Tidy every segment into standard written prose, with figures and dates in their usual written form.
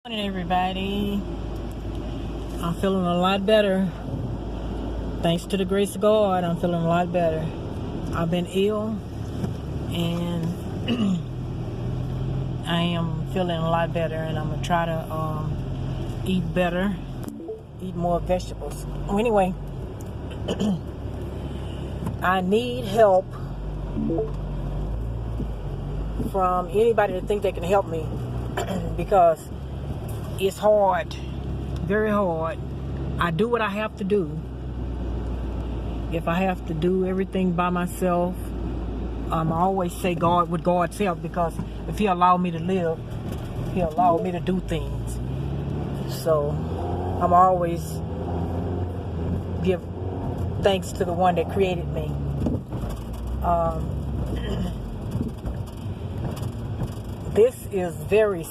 Morning, everybody. I'm feeling a lot better. Thanks to the grace of God, I'm feeling a lot better. I've been ill, and I am feeling a lot better, and I'm gonna try to eat better, eat more vegetables. Anyway, I need help from anybody that think they can help me because it's hard, very hard. I do what I have to do. If I have to do everything by myself, I always say God, with God's help, because if He allowed me to live, He allowed me to do things. So I'm always give thanks to the one that created me. This is very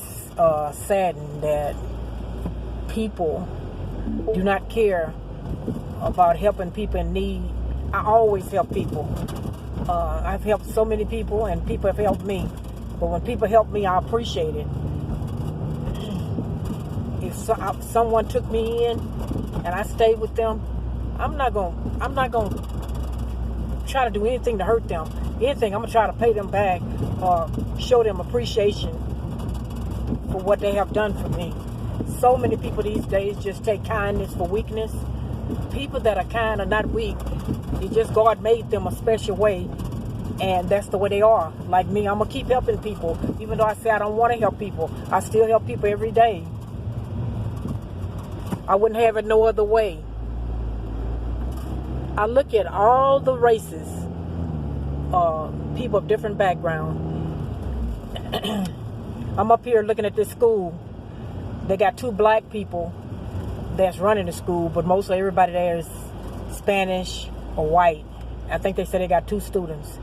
saddened that people do not care about helping people in need. I always help people. I've helped so many people, and people have helped me. But when people help me, I appreciate it. If someone took me in and I stayed with them, I'm not gonna try to do anything to hurt them. Anything, I'm gonna try to pay them back or show them appreciation for what they have done for me. So many people these days just take kindness for weakness. People that are kind are not weak. It's just God made them a special way, and that's the way they are. Like me, I'm gonna keep helping people. Even though I say I don't want to help people, I still help people every day. I wouldn't have it no other way. I look at all the races, people of different background. I'm up here looking at this school. They got 2 black people that's running the school, but mostly everybody there is Spanish or white. I think they said they got 2 students.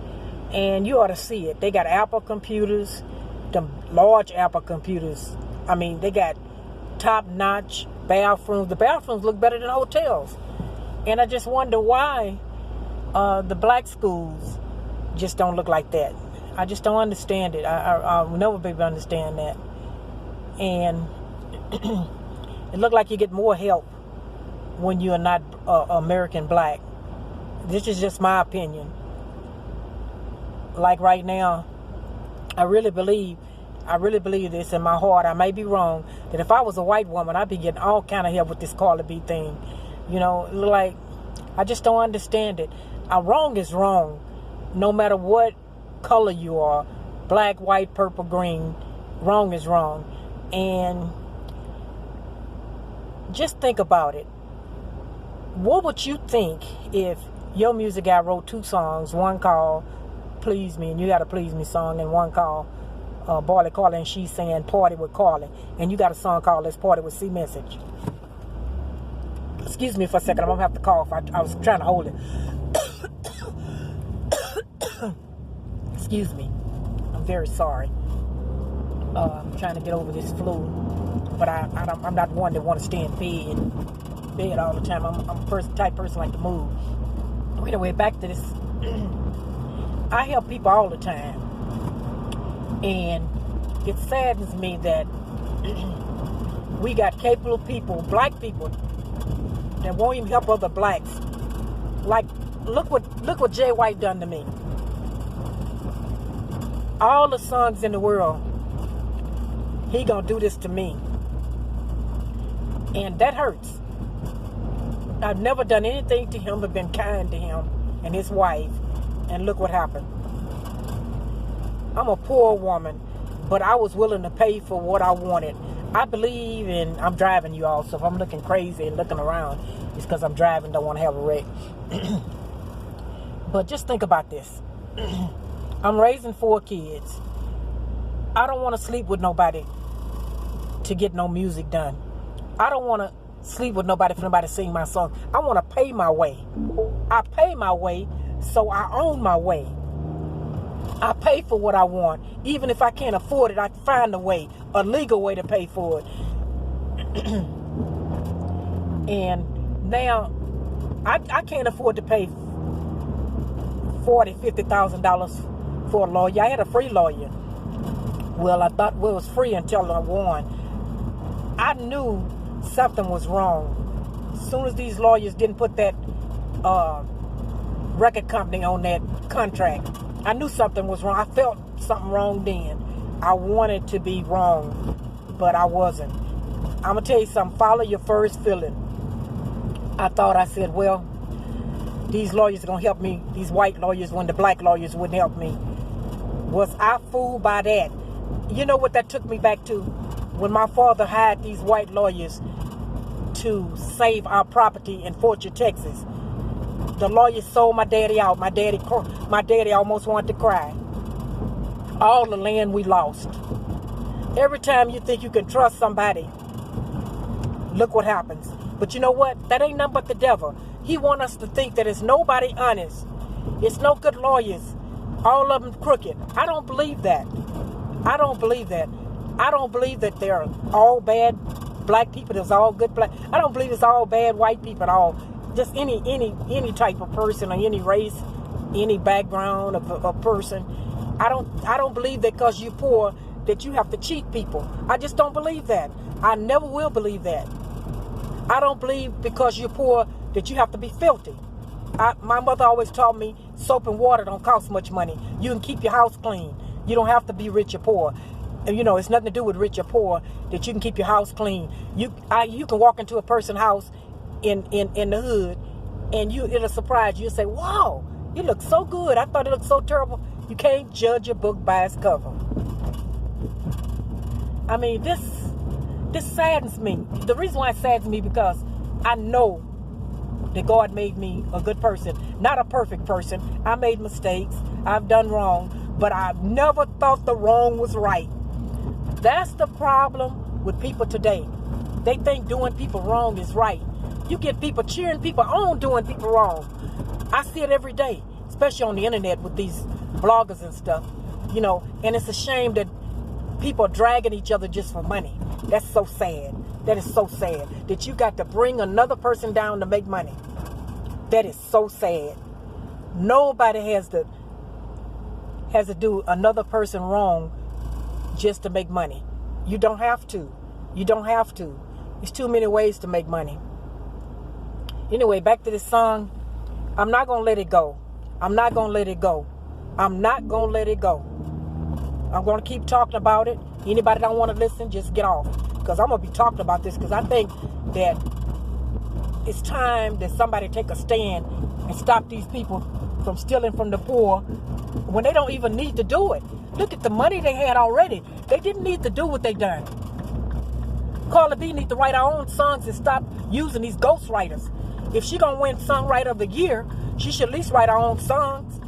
And you ought to see it. They got Apple computers, them large Apple computers. I mean, they got top-notch bathrooms. The bathrooms look better than hotels. And I just wonder why the black schools just don't look like that. I just don't understand it. I'll never be able to understand that. And it looked like you get more help when you're not American black. This is just my opinion. Like right now, I really believe this in my heart. I may be wrong, that if I was a white woman, I'd be getting all kind of help with this Carly B thing. You know, like, I just don't understand it. Wrong is wrong, no matter what color you are, black, white, purple, green. Wrong is wrong. And just think about it. What would you think if your music guy wrote 2 songs, one called Please Me, and You Gotta Please Me song, and one called Barley Carly, and she's saying Party with Carly, and you got a song called Let's Party with C Message. Excuse me for a second, I'm gonna have to cough. I was trying to hold it. Excuse me. I'm very sorry. I'm trying to get over this flu, but I'm not one that want to stay in bed all the time. I'm a type person like to move. Anyway, back to this. I help people all the time, and it saddens me that we got capable people, black people, that won't even help other blacks. Like, look what Jay White done to me. All the songs in the world, he gonna do this to me, and that hurts. I've never done anything to him but been kind to him and his wife, and look what happened. I'm a poor woman, but I was willing to pay for what I wanted. I believe in, I'm driving you all, so if I'm looking crazy and looking around, it's because I'm driving, don't want to have a wreck. But just think about this. I'm raising 4 kids. I don't want to sleep with nobody to get no music done. I don't want to sleep with nobody for nobody to sing my song. I want to pay my way. I pay my way, so I own my way. I pay for what I want. Even if I can't afford it, I find a way, a legal way to pay for it. And now, I can't afford to pay $40,000, $50,000 for a lawyer. I had a free lawyer. Well, I thought it was free until I won. I knew something was wrong. As soon as these lawyers didn't put that record company on that contract, I knew something was wrong. I felt something wrong then. I wanted to be wrong, but I wasn't. I'm going to tell you something. Follow your first feeling. I said, well, these lawyers are going to help me. These white lawyers, when the black lawyers wouldn't help me. Was I fooled by that? You know what that took me back to? When my father hired these white lawyers to save our property in Fort Worth, Texas. The lawyers sold my daddy out. My daddy almost wanted to cry. All the land we lost. Every time you think you can trust somebody, look what happens. But you know what? That ain't nothing but the devil. He wants us to think that it's nobody honest. It's no good lawyers. All of them crooked. I don't believe that. I don't believe that. I don't believe that they're all bad black people. There's all good black. I don't believe it's all bad white people at all. Just any type of person or any race, any background of a person. I don't believe that because you're poor that you have to cheat people. I just don't believe that. I never will believe that. I don't believe because you're poor that you have to be filthy. My mother always taught me soap and water don't cost much money. You can keep your house clean. You don't have to be rich or poor. And, it's nothing to do with rich or poor that you can keep your house clean. You can walk into a person's house in the hood and it'll surprise you. You'll say, wow, you look so good. I thought it looked so terrible. You can't judge a book by its cover. I mean, this saddens me. The reason why it saddens me because I know that God made me a good person, not a perfect person. I made mistakes. I've done wrong, but I've never thought the wrong was right. That's the problem with people today. They think doing people wrong is right. You get people cheering people on doing people wrong. I see it every day, especially on the internet with these bloggers and stuff, and it's a shame that people are dragging each other just for money. That's so sad. That is so sad that you got to bring another person down to make money. That is so sad. Nobody has to do another person wrong just to make money. You don't have to. You don't have to. There's too many ways to make money. Anyway, back to this song. I'm not going to let it go. I'm not going to let it go. I'm not going to let it go. I'm going to keep talking about it. Anybody don't want to listen, just get off. Because I'm going to be talking about this because I think that it's time that somebody take a stand and stop these people from stealing from the poor when they don't even need to do it. Look at the money they had already. They didn't need to do what they done. Carla B need to write her own songs and stop using these ghostwriters. If she going to win Songwriter of the Year, she should at least write her own songs.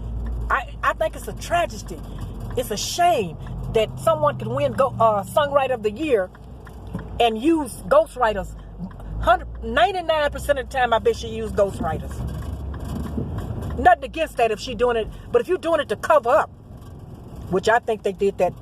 I think it's a tragedy. It's a shame that someone can win Songwriter of the Year and use ghostwriters. 99% of the time, I bet she used ghostwriters. Nothing against that if she's doing it, but if you're doing it to cover up, which I think they did that